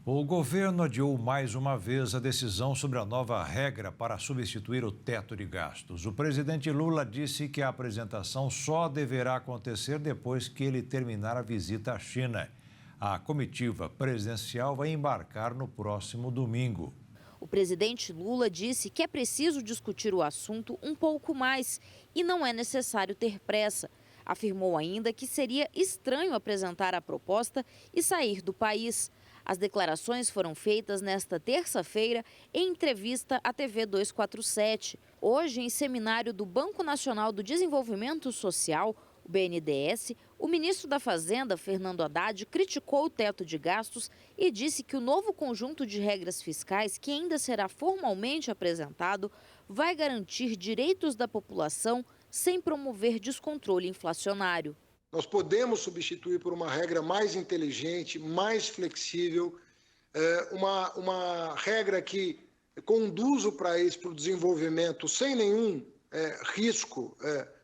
O governo adiou mais uma vez a decisão sobre a nova regra para substituir o teto de gastos. O presidente Lula disse que a apresentação só deverá acontecer depois que ele terminar a visita à China. A comitiva presidencial vai embarcar no próximo domingo. O presidente Lula disse que é preciso discutir o assunto um pouco mais e não é necessário ter pressa. Afirmou ainda que seria estranho apresentar a proposta e sair do país. As declarações foram feitas nesta terça-feira em entrevista à TV 247. Hoje, em seminário do Banco Nacional do Desenvolvimento Social, o BNDES, o ministro da Fazenda, Fernando Haddad, criticou o teto de gastos e disse que o novo conjunto de regras fiscais, que ainda será formalmente apresentado, vai garantir direitos da população sem promover descontrole inflacionário. Nós podemos substituir por uma regra mais inteligente, mais flexível, uma regra que conduz o país para o desenvolvimento sem nenhum risco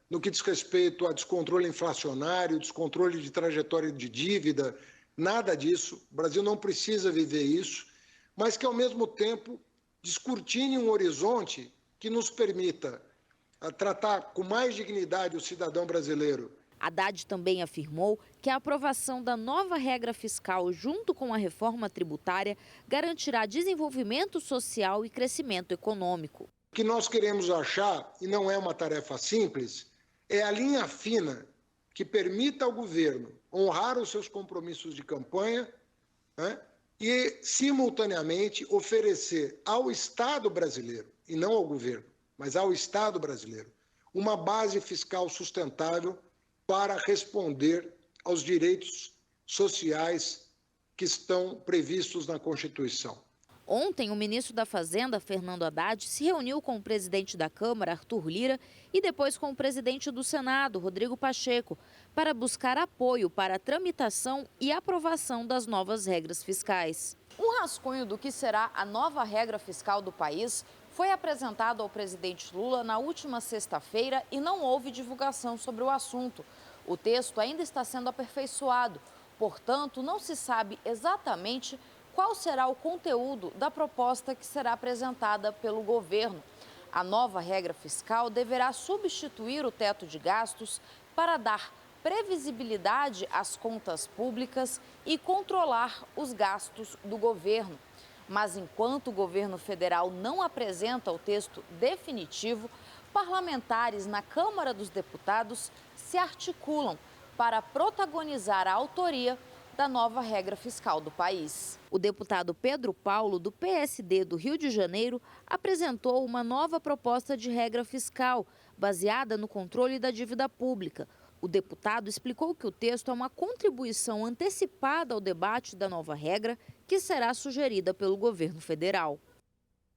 no que diz respeito a descontrole inflacionário, descontrole de trajetória de dívida, nada disso. O Brasil não precisa viver isso, mas que, ao mesmo tempo, descortine um horizonte que nos permita tratar com mais dignidade o cidadão brasileiro. Haddad também afirmou que a aprovação da nova regra fiscal junto com a reforma tributária garantirá desenvolvimento social e crescimento econômico. O que nós queremos achar, e não é uma tarefa simples, é a linha fina que permita ao governo honrar os seus compromissos de campanha, e, simultaneamente, oferecer ao Estado brasileiro, e não ao governo, mas ao Estado brasileiro, uma base fiscal sustentável para responder aos direitos sociais que estão previstos na Constituição. Ontem, o ministro da Fazenda, Fernando Haddad, se reuniu com o presidente da Câmara, Arthur Lira, e depois com o presidente do Senado, Rodrigo Pacheco, para buscar apoio para a tramitação e aprovação das novas regras fiscais. Um rascunho do que será a nova regra fiscal do país foi apresentado ao presidente Lula na última sexta-feira e não houve divulgação sobre o assunto. O texto ainda está sendo aperfeiçoado, portanto, não se sabe exatamente qual será o conteúdo da proposta que será apresentada pelo governo. A nova regra fiscal deverá substituir o teto de gastos para dar previsibilidade às contas públicas e controlar os gastos do governo. Mas enquanto o governo federal não apresenta o texto definitivo, parlamentares na Câmara dos Deputados se articulam para protagonizar a autoria da nova regra fiscal do país. O deputado Pedro Paulo, do PSD do Rio de Janeiro, apresentou uma nova proposta de regra fiscal, baseada no controle da dívida pública. O deputado explicou que o texto é uma contribuição antecipada ao debate da nova regra, que será sugerida pelo governo federal.